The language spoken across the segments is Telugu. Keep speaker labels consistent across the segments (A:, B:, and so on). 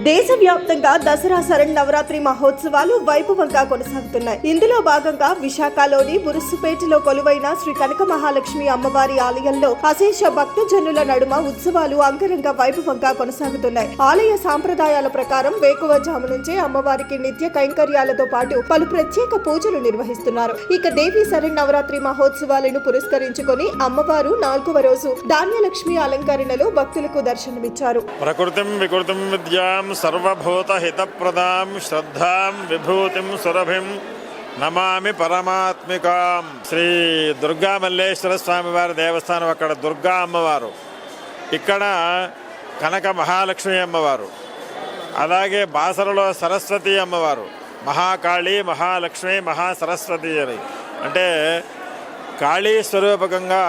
A: దేశవ్యాప్తంగా దసరా శరన్నవరాత్రి మహోత్సవాలు వైభవంగా కొనసాగుతున్నాయి. ఇందులో భాగంగా విశాఖలోని బురుసుపేటలో కొలువైన శ్రీ కనక మహాలక్ష్మి అమ్మవారి ఆలయంలో అశేష భక్తజనుల నడుమ ఉత్సవాలు అంగరంగ వైభవంగా కొనసాగుతున్నాయి. ఆలయ సాంప్రదాయాల ప్రకారం వేకువజాము నుంచే అమ్మవారికి నిత్య కైంకర్యాలతో పాటు పలు ప్రత్యేక పూజలు నిర్వహిస్తున్నారు. ఇక దేవి శరన్నవరాత్రి మహోత్సవాలను పురస్కరించుకొని అమ్మవారు 4వ రోజు ధాన్యలక్ష్మి అలంకరణలో భక్తులకు దర్శనమిచ్చారు.
B: ప్రకృతిం వికృతిం విద్యాం సర్వభూత హితప్రదాం శ్రద్ధాం విభూతిం సురభిం నమామి పరమాత్మికాం. శ్రీ దుర్గా మల్లేశ్వర స్వామి వారి దేవస్థానం, అక్కడ దుర్గా అమ్మవారు, ఇక్కడ కనక మహాలక్ష్మి అమ్మవారు, అలాగే బాసరలో సరస్వతి అమ్మవారు, మహాకాళి, మహాలక్ష్మి, మహాసరస్వతి అని, అంటే కాళీ స్వరూపకంగా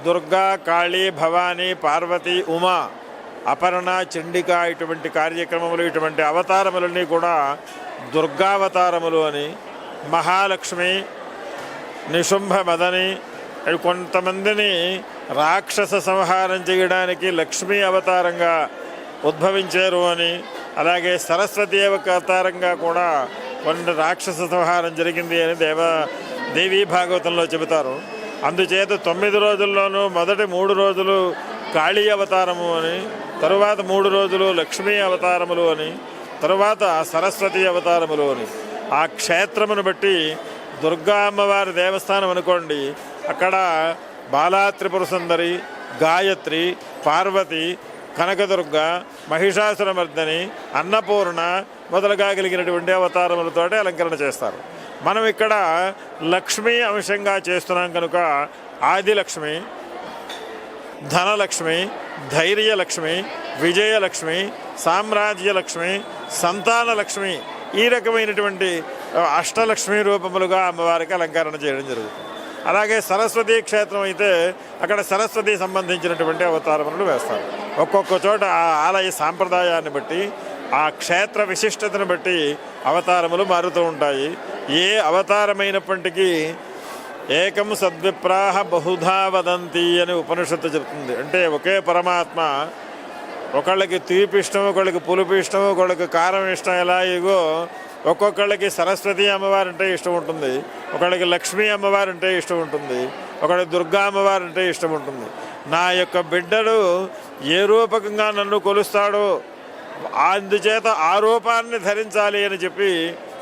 B: దుర్గా, కాళీ, భవానీ, పార్వతి, ఉమా, అపర్ణ, చండిక ఇటువంటి కార్యక్రమములు, ఇటువంటి అవతారములన్నీ కూడా దుర్గావతారములు అని. మహాలక్ష్మి, నిశుంభ మదని, కొంతమందిని రాక్షస సంహారం చేయడానికి లక్ష్మీ అవతారంగా ఉద్భవించారు అని, అలాగే సరస్వతి అవతారంగా కూడా కొన్ని రాక్షస సంహారం జరిగింది అని దేవీ భాగవతంలో చెబుతారు. అందుచేత 9 రోజుల్లోనూ మొదటి 3 రోజులు కాళీ అవతారము అని, తరువాత 3 రోజులు లక్ష్మీ అవతారములు అని, తరువాత సరస్వతి అవతారములు అని. ఆ క్షేత్రమును బట్టి దుర్గా అమ్మవారి దేవస్థానం అనుకోండి, అక్కడ బాలా త్రిపుర సుందరి, గాయత్రి, పార్వతి, కనకదుర్గ, మహిషాసురమర్దని, అన్నపూర్ణ మొదలుగా కలిగినటువంటి అవతారములతోటి అలంకరణ చేస్తారు. మనం ఇక్కడ లక్ష్మీ అంశంగా చేస్తున్నాం కనుక ఆదిలక్ష్మి, ధనలక్ష్మి, ధైర్యలక్ష్మి, విజయలక్ష్మి, సామ్రాజ్యలక్ష్మి, సంతానలక్ష్మి, ఈ రకమైనటువంటి అష్టలక్ష్మి రూపములుగా అమ్మవారికి అలంకరణ చేయడం జరుగుతుంది. అలాగే సరస్వతీ క్షేత్రం అయితే అక్కడ సరస్వతి సంబంధించినటువంటి అవతారములు వేస్తారు. ఒక్కొక్క చోట ఆ ఆలయ సాంప్రదాయాన్ని బట్టి, ఆ క్షేత్ర విశిష్టతను బట్టి అవతారములు మారుతూ ఉంటాయి. ఏ అవతారమైనప్పటికీ ఏకం సద్విప్రాహ బహుధా వదంతి అని ఉపనిషత్తు చెప్తుంది. అంటే ఒకే పరమాత్మ, ఒకళ్ళకి తీపి ఇష్టం, ఒకళ్ళకి పులుపు ఇష్టం, ఒకళ్ళకి కారం ఇష్టం, ఎలా ఇగో ఒక్కొక్కళ్ళకి సరస్వతి అమ్మవారంటే ఇష్టం ఉంటుంది, ఒకళ్ళకి లక్ష్మీ అమ్మవారంటే ఇష్టం ఉంటుంది, ఒకళ్ళకి దుర్గా అమ్మవారంటే ఇష్టం ఉంటుంది. నా యొక్క బిడ్డడు ఏ రూపకంగా నన్ను కొలుస్తాడో అందుచేత ఆ రూపాన్ని ధరించాలి అని చెప్పి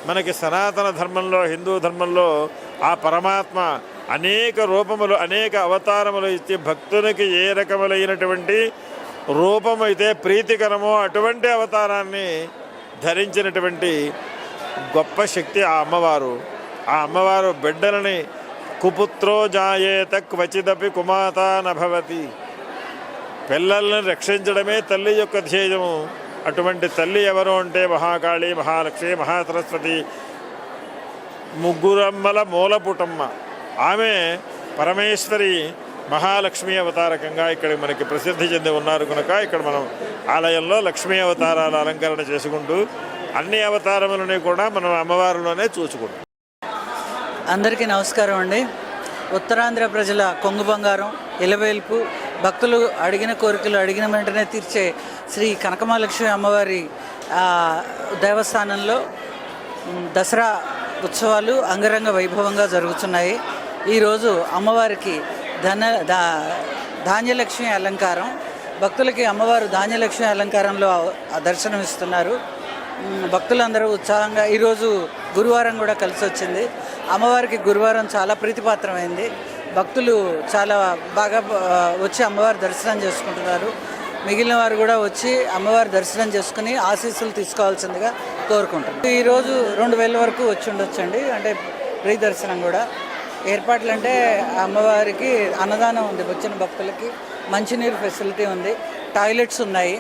B: మనకి సనాతన ధర్మంలో, హిందూ ధర్మంలో ఆ పరమాత్మ అనేక రూపములు, అనేక అవతారములు ఇచ్చి భక్తునికి ఏ రకములైనటువంటి రూపమైతే ప్రీతికరమో అటువంటి అవతారాన్ని ధరించినటువంటి గొప్ప శక్తి ఆ అమ్మవారు. ఆ అమ్మవారు బిడ్డలని కుపుత్రో జాయేత క్వచిదపి కుమాత నభవతి, పిల్లల్ని రక్షించడమే తల్లి యొక్క ధ్యేయము. అటువంటి తల్లి ఎవరు అంటే మహాకాళి, మహాలక్ష్మి, మహాసరస్వతి, ముగ్గురమ్మల మూలపుటమ్మ. ఆమె పరమేశ్వరి మహాలక్ష్మి అవతారకంగా ఇక్కడ మనకి ప్రసిద్ధి చెంది ఉన్నారు కనుక ఇక్కడ మనం ఆలయంలో లక్ష్మీ అవతారాల అలంకరణ చేసుకుంటూ అన్ని అవతారములని కూడా మనం అమ్మవారిలోనే చూసుకుంటాం.
C: అందరికీ నమస్కారం అండి. ఉత్తరాంధ్ర ప్రజల కొంగు బంగారం, ఇలవేల్పు, భక్తులు అడిగిన కోరికలు అడిగిన వెంటనే తీర్చే శ్రీ కనకమహాలక్ష్మి అమ్మవారి దేవస్థానంలో దసరా ఉత్సవాలు అంగరంగ వైభవంగా జరుగుతున్నాయి. ఈరోజు అమ్మవారికి ధాన్యలక్ష్మి అలంకారం, భక్తులకి అమ్మవారు ధాన్యలక్ష్మి అలంకారంలో దర్శనమిస్తున్నారు. భక్తులందరూ ఉత్సాహంగా, ఈరోజు గురువారం కూడా కలిసి వచ్చింది. అమ్మవారికి గురువారం చాలా ప్రీతిపాత్రమైంది. భక్తులు చాలా బాగా వచ్చి అమ్మవారి దర్శనం చేసుకుంటున్నారు. మిగిలిన వారు కూడా వచ్చి అమ్మవారి దర్శనం చేసుకుని ఆశీస్సులు తీసుకోవాల్సిందిగా కోరుకుంటారు. ఈరోజు 2000 వరకు వచ్చి ఉండొచ్చండి. అంటే ఫ్రీ దర్శనం కూడా. ఏర్పాట్లు అంటే అమ్మవారికి అన్నదానం ఉంది, వచ్చిన భక్తులకి మంచినీరు ఫెసిలిటీ ఉంది, టాయిలెట్స్ ఉన్నాయి,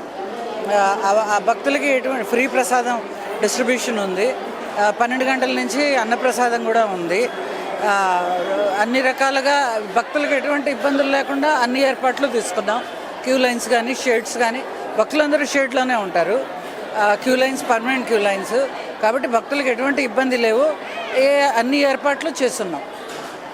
C: భక్తులకి ఎటువంటి ఫ్రీ ప్రసాదం డిస్ట్రిబ్యూషన్ ఉంది, 12 గంటల నుంచి అన్నప్రసాదం కూడా ఉంది. అన్ని రకాలుగా భక్తులకు ఎటువంటి ఇబ్బందులు లేకుండా అన్ని ఏర్పాట్లు తీసుకున్నాం. క్యూ లైన్స్ కానీ, షేడ్స్ కానీ, భక్తులందరూ షేడ్లోనే ఉంటారు. Queue lines permanent queue lines కాబట్టి భక్తులకు ఎటువంటి ఇబ్బంది లేవు. అన్ని ఏర్పాట్లు చేస్తున్నాం.